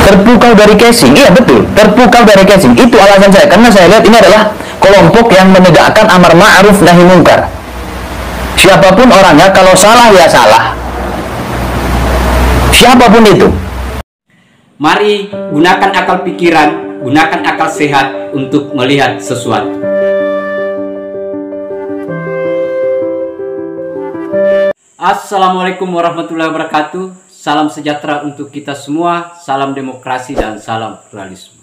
Terpukau dari casing, iya betul, terpukau dari casing. Itu alasan saya, karena saya lihat ini adalah kelompok yang menegakkan amar ma'ruf nahi mungkar. Siapapun orangnya, kalau salah ya salah, siapapun itu. Mari gunakan akal pikiran, gunakan akal sehat untuk melihat sesuatu. Assalamualaikum warahmatullahi wabarakatuh. Salam sejahtera untuk kita semua, salam demokrasi dan salam pluralisme.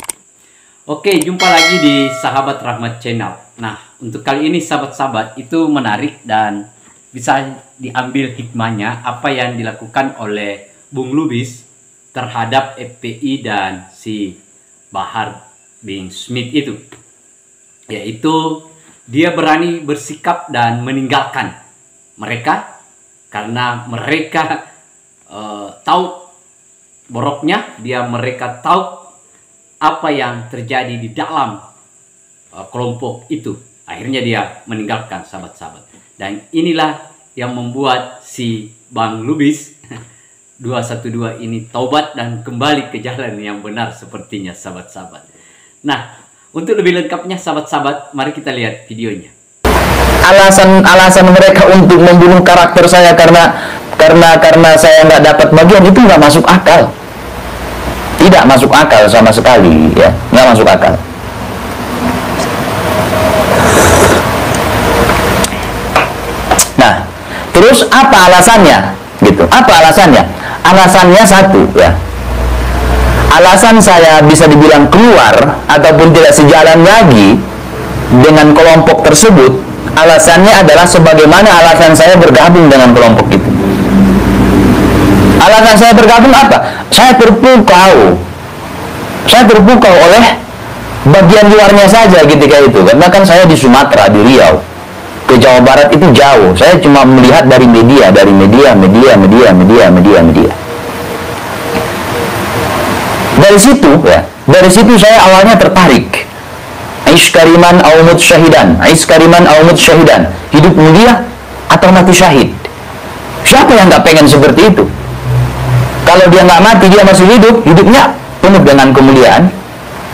Oke, jumpa lagi di Sahabat Rahmat Channel. Nah, untuk kali ini sahabat-sahabat itu menarik dan bisa diambil hikmahnya apa yang dilakukan oleh Bung Lubis terhadap FPI dan si Bahar bin Smith itu. Yaitu dia berani bersikap dan meninggalkan mereka karena mereka tahu boroknya, mereka tahu apa yang terjadi di dalam kelompok itu. Akhirnya dia meninggalkan sahabat-sahabat. Dan inilah yang membuat si Bang Lubis 212 ini taubat dan kembali ke jalan yang benar sepertinya sahabat-sahabat. Nah, untuk lebih lengkapnya sahabat-sahabat, mari kita lihat videonya. Alasan mereka untuk membunuh karakter saya karena saya nggak dapat bagian itu nggak masuk akal, tidak masuk akal sama sekali, ya, nggak masuk akal. Nah, terus apa alasannya? Gitu, apa alasannya? Alasannya satu, ya. Alasan saya bisa dibilang keluar ataupun tidak sejalan lagi dengan kelompok tersebut, alasannya adalah sebagaimana alasan saya bergabung dengan kelompok itu. Alasan saya bergabung apa? Saya terpukau oleh bagian luarnya saja ketika itu. Karena kan saya di Sumatera, di Riau. Ke Jawa Barat itu jauh. Saya cuma melihat dari media. Dari situ saya awalnya tertarik. Aiskariman aumut syahidan. Hidup mulia atau mati syahid? Siapa yang nggak pengen seperti itu? Kalau dia nggak mati, dia masih hidup, hidupnya penuh dengan kemuliaan.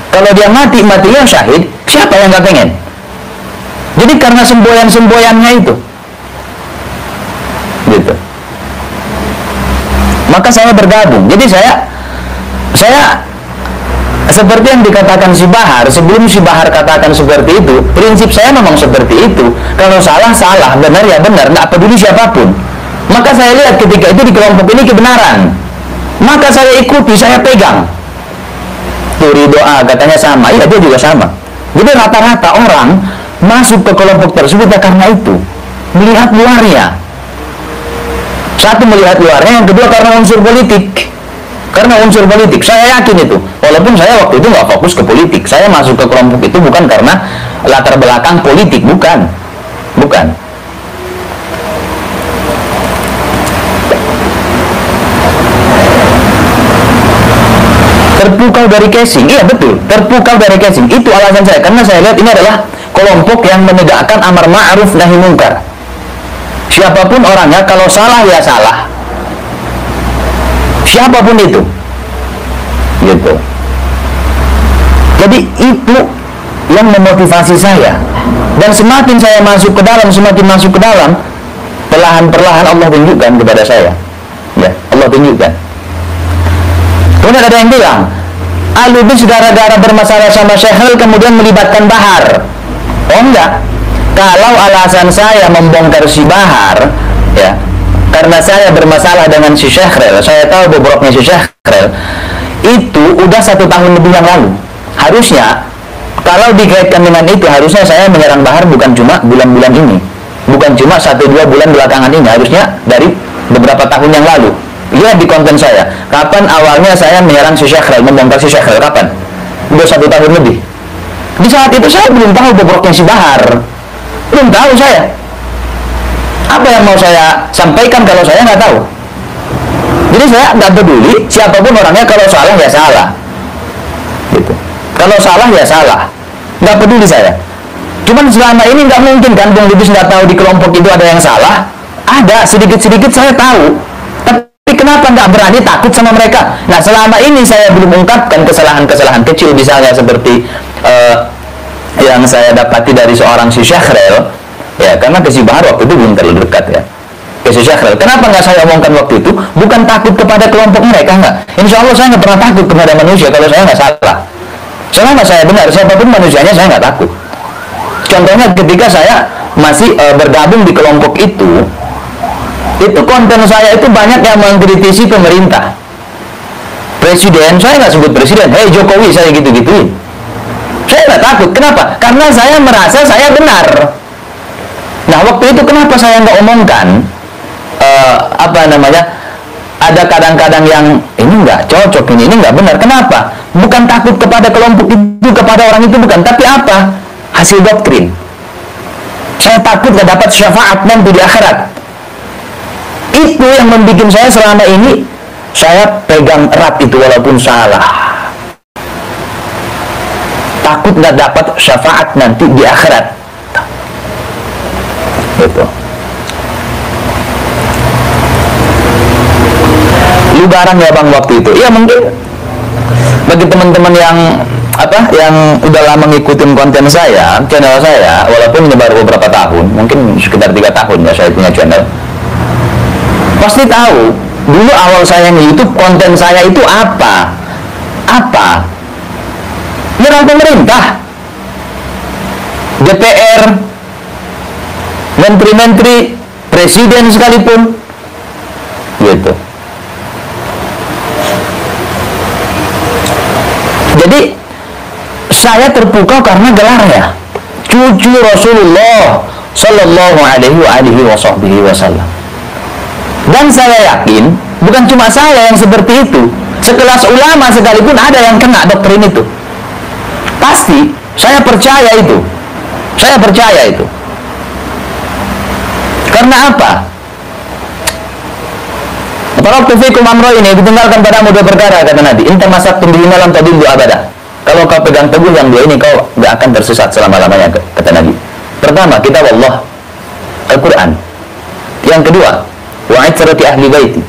Kalau dia mati, matinya syahid, siapa yang nggak pengen? Jadi karena semboyan-semboyannya itu, gitu. Maka saya bergabung. Jadi saya seperti yang dikatakan si Bahar, sebelum si Bahar katakan seperti itu, prinsip saya memang seperti itu. Kalau salah, salah, benar ya benar, nggak peduli siapapun. Maka saya lihat ketika itu di kelompok ini kebenaran, maka saya ikuti, saya pegang. Turi doa katanya sama, iya dia juga sama. Jadi rata-rata orang masuk ke kelompok tersebut karena itu, melihat luarnya. Satu, melihat luarnya, yang kedua karena unsur politik. Saya yakin itu. Walaupun saya waktu itu nggak fokus ke politik, saya masuk ke kelompok itu bukan karena latar belakang politik, bukan. Terpukau dari casing, iya betul, terpukau dari casing. Itu alasan saya, karena saya lihat ini adalah kelompok yang menegakkan amar ma'ruf nahi mungkar. Siapapun orangnya, kalau salah ya salah, siapapun itu, gitu. Jadi itu yang memotivasi saya. Dan semakin saya masuk ke dalam, perlahan-perlahan Allah tunjukkan kepada saya, ya, Allah tunjukkan. Kemudian ada yang bilang, Lubis gara-gara bermasalah sama Syekhel kemudian melibatkan Bahar. Oh enggak. Kalau alasan saya membongkar si Bahar, ya, karena saya bermasalah dengan si Syekhel, saya tahu bobroknya si Syekhel, itu udah 1 tahun lebih yang lalu. Harusnya, kalau dikaitkan dengan itu, harusnya saya menyerang Bahar bukan cuma bulan-bulan ini, bukan cuma 1-2 bulan belakangan ini, harusnya dari beberapa tahun yang lalu. Lihat di konten saya, kapan awalnya saya menyerang si Syekhel, membongkar si Syekhel, kapan? Udah 1 tahun lebih. Di saat itu saya belum tahu bobroknya si Bahar, belum tahu saya. Apa yang mau saya sampaikan kalau saya nggak tahu? Jadi saya nggak peduli siapapun orangnya, kalau salah ya salah, gitu. Kalau salah ya salah, nggak peduli saya. Cuman selama ini nggak mungkin kan Bung Lubis nggak tahu di kelompok itu ada yang salah. Ada, sedikit-sedikit saya tahu. Tapi kenapa nggak berani takut sama mereka? Nah, selama ini saya belum ungkapkan kesalahan-kesalahan kecil, misalnya seperti yang saya dapati dari seorang si Syahril, ya, karena ke si Bahar waktu itu belum terlalu dekat ya, ke si Syahril. Kenapa nggak saya omongkan waktu itu? Bukan takut kepada kelompok mereka, nggak. Insya Allah saya nggak pernah takut kepada manusia kalau saya nggak salah. Selama saya benar, siapapun manusianya saya nggak takut. Contohnya ketika saya masih bergabung di kelompok itu konten saya itu banyak yang mengkritisi pemerintah. Presiden, saya nggak sebut presiden, hei Jokowi, saya gitu-gituin. Saya nggak takut, kenapa? Karena saya merasa saya benar. Nah, waktu itu kenapa saya nggak omongkan? Ada kadang-kadang yang ini nggak cocok, ini nggak benar. Kenapa? Bukan takut kepada kelompok itu, kepada orang itu, bukan. Tapi apa? Hasil doktrin. Saya takut nggak dapat syafaat nanti di akhirat. Itu yang membuat saya selama ini saya pegang erat itu walaupun salah. Takut nggak dapat syafaat nanti di akhirat. Gitu. Lu barang ya bang waktu itu. Ya mungkin bagi teman-teman yang udah lama ngikutin konten saya, channel saya, walaupun ini baru beberapa tahun, mungkin sekitar 3 tahun ya saya punya channel, pasti tahu dulu awal saya nge-YouTube konten saya itu apa nyerang pemerintah, DPR, menteri-menteri, presiden sekalipun, gitu. Jadi saya terpukau karena gelarnya cucu Rasulullah Sallallahu Alaihi Wasallam. Dan saya yakin bukan cuma saya yang seperti itu, sekelas ulama sekalipun ada yang kena doktrin itu. Pasti, saya percaya itu. Karena apa? Taraktu fikum amrayn, ditinggalkan padamu 2 perkara, kata Nabi. In tamassaktum bihima lam tadillu abada. Kalau kau pegang teguh yang 2 ini, kau tidak akan tersesat selama-lamanya, kata Nabi. Pertama, kitab Allah, Al-Quran. Yang kedua, wa'itsarati ahli baiti,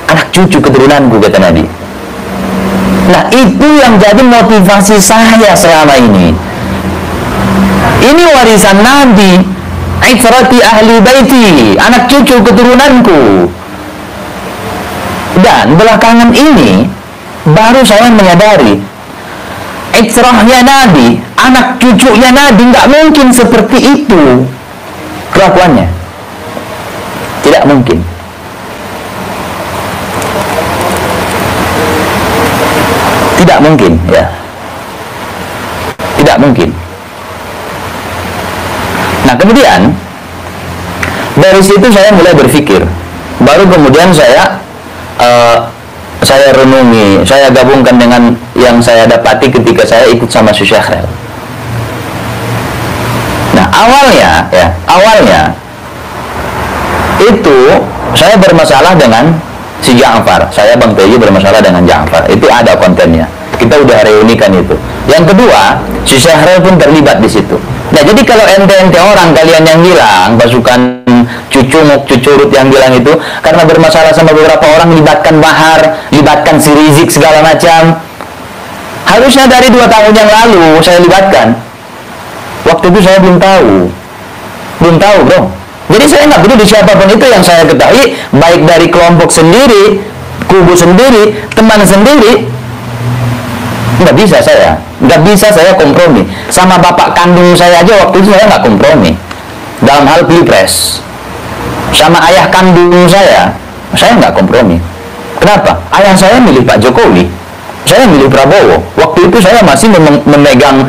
anak cucu keturunanku, kata Nabi. Nah, itu yang jadi motivasi saya selama ini. Ini warisan Nabi, itsarati ahli baiti, anak cucu keturunanku. Dan belakangan ini baru saya menyadari itsrahnya Nabi, anak cucunya Nabi nggak mungkin seperti itu kelakuannya. Tidak mungkin. Tidak mungkin, ya. Tidak mungkin. Nah, kemudian dari situ saya mulai berpikir. Baru kemudian saya renungi, saya gabungkan dengan yang saya dapati ketika saya ikut sama Syekh Syahril. Nah, awalnya itu saya bermasalah dengan si Ja'far. Saya Bang Teji bermasalah dengan Ja'far. Itu ada kontennya. Kita udah reunikan itu. Yang kedua, si Syahril pun terlibat di situ. Nah, jadi kalau ente orang kalian yang bilang pasukan cucurut yang bilang itu karena bermasalah sama beberapa orang, libatkan Bahar, libatkan si Rizik segala macam. Harusnya dari 2 tahun yang lalu saya libatkan. Waktu itu saya belum tahu, bro. Jadi saya nggak peduli siapapun itu yang saya ketahui, baik dari kelompok sendiri, kubu sendiri, teman sendiri, nggak bisa saya kompromi. Sama bapak kandung saya aja waktu itu saya nggak kompromi dalam hal pilpres. Sama ayah kandung saya nggak kompromi. Kenapa? Ayah saya milih Pak Jokowi, saya milih Prabowo. Waktu itu saya masih memegang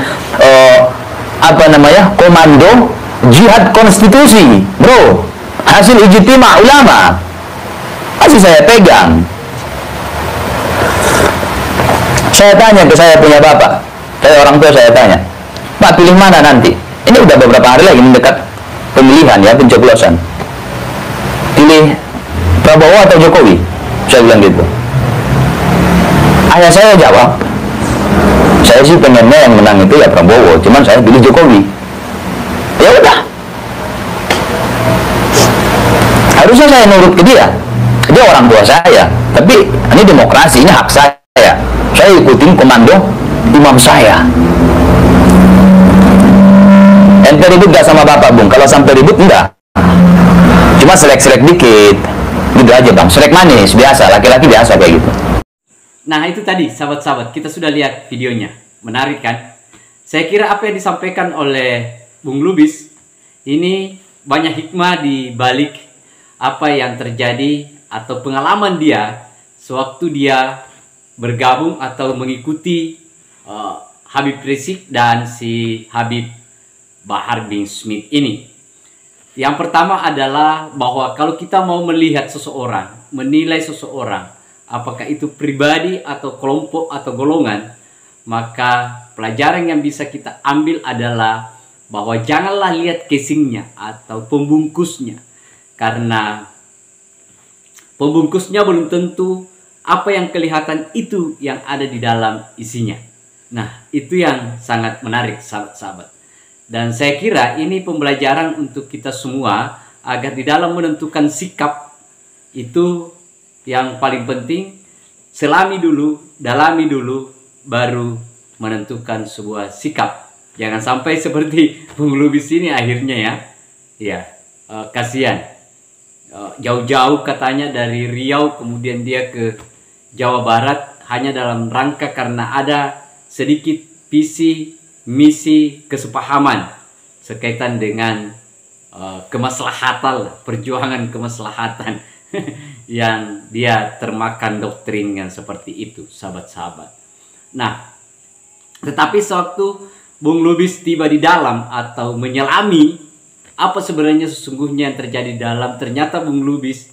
komando jihad konstitusi, bro. Hasil ijtima ulama masih saya pegang. Saya tanya ke saya punya bapak, saya orang tua, saya tanya, Pak, pilih mana nanti? Ini udah beberapa hari lagi mendekat pemilihan ya, pencoblosan. Pilih Prabowo atau Jokowi? Saya bilang gitu. Ayah saya jawab, saya sih pengennya yang menang itu ya Prabowo, cuman saya pilih Jokowi. Ya udah, harusnya saya nurut ke dia orang tua saya. Tapi ini demokrasi, ini hak saya. Saya ikutin komando imam saya. Ente ribut gak sama bapak, Bung? Kalau sampai ribut, enggak. Cuma selek-selek dikit. Gitu aja, Bang. Selek manis, biasa. Laki-laki biasa kayak gitu. Nah, itu tadi, sahabat-sahabat. Kita sudah lihat videonya. Menarik, kan? Saya kira apa yang disampaikan oleh Bung Lubis, ini banyak hikmah di balik apa yang terjadi atau pengalaman dia sewaktu dia bergabung atau mengikuti Habib Rizik dan si Habib Bahar bin Smith ini. Yang pertama adalah bahwa kalau kita mau melihat seseorang, menilai seseorang, apakah itu pribadi atau kelompok atau golongan, maka pelajaran yang bisa kita ambil adalah bahwa janganlah lihat casingnya atau pembungkusnya, karena pembungkusnya belum tentu apa yang kelihatan itu yang ada di dalam isinya. Nah, itu yang sangat menarik, sahabat-sahabat. Dan saya kira ini pembelajaran untuk kita semua agar di dalam menentukan sikap itu yang paling penting, selami dulu, dalami dulu, baru menentukan sebuah sikap. Jangan sampai seperti Bung Lubis ini akhirnya kasihan. Jauh-jauh katanya dari Riau kemudian dia ke Jawa Barat hanya dalam rangka karena ada sedikit visi misi kesepahaman sekaitan dengan kemaslahatan, perjuangan kemaslahatan yang dia termakan doktrin yang seperti itu, sahabat-sahabat. Nah, tetapi sewaktu Bung Lubis tiba di dalam atau menyelami apa sebenarnya sesungguhnya yang terjadi di dalam, ternyata Bung Lubis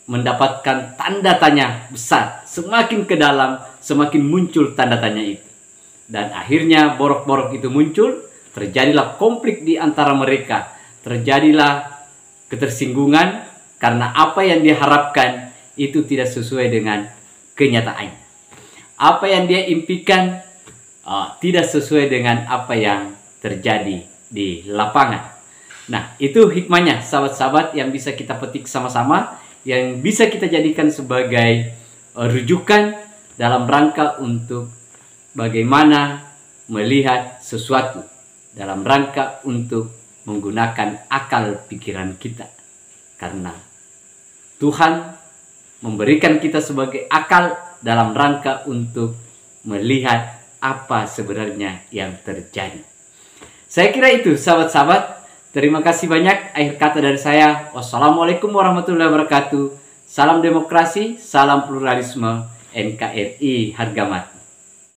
mendapatkan tanda tanya besar. Semakin ke dalam, semakin muncul tanda tanya itu. Dan akhirnya borok-borok itu muncul, terjadilah konflik di antara mereka. Terjadilah ketersinggungan karena apa yang diharapkan itu tidak sesuai dengan kenyataannya. Apa yang dia impikan tidak sesuai dengan apa yang terjadi di lapangan. Nah, itu hikmahnya, sahabat-sahabat, yang bisa kita petik sama-sama, yang bisa kita jadikan sebagai rujukan dalam rangka untuk bagaimana melihat sesuatu, dalam rangka untuk menggunakan akal pikiran kita. Karena Tuhan memberikan kita sebagai akal dalam rangka untuk melihat apa sebenarnya yang terjadi. Saya kira itu, sahabat-sahabat. Terima kasih banyak. Akhir kata dari saya, wassalamualaikum warahmatullahi wabarakatuh. Salam demokrasi, salam pluralisme, NKRI harga mati.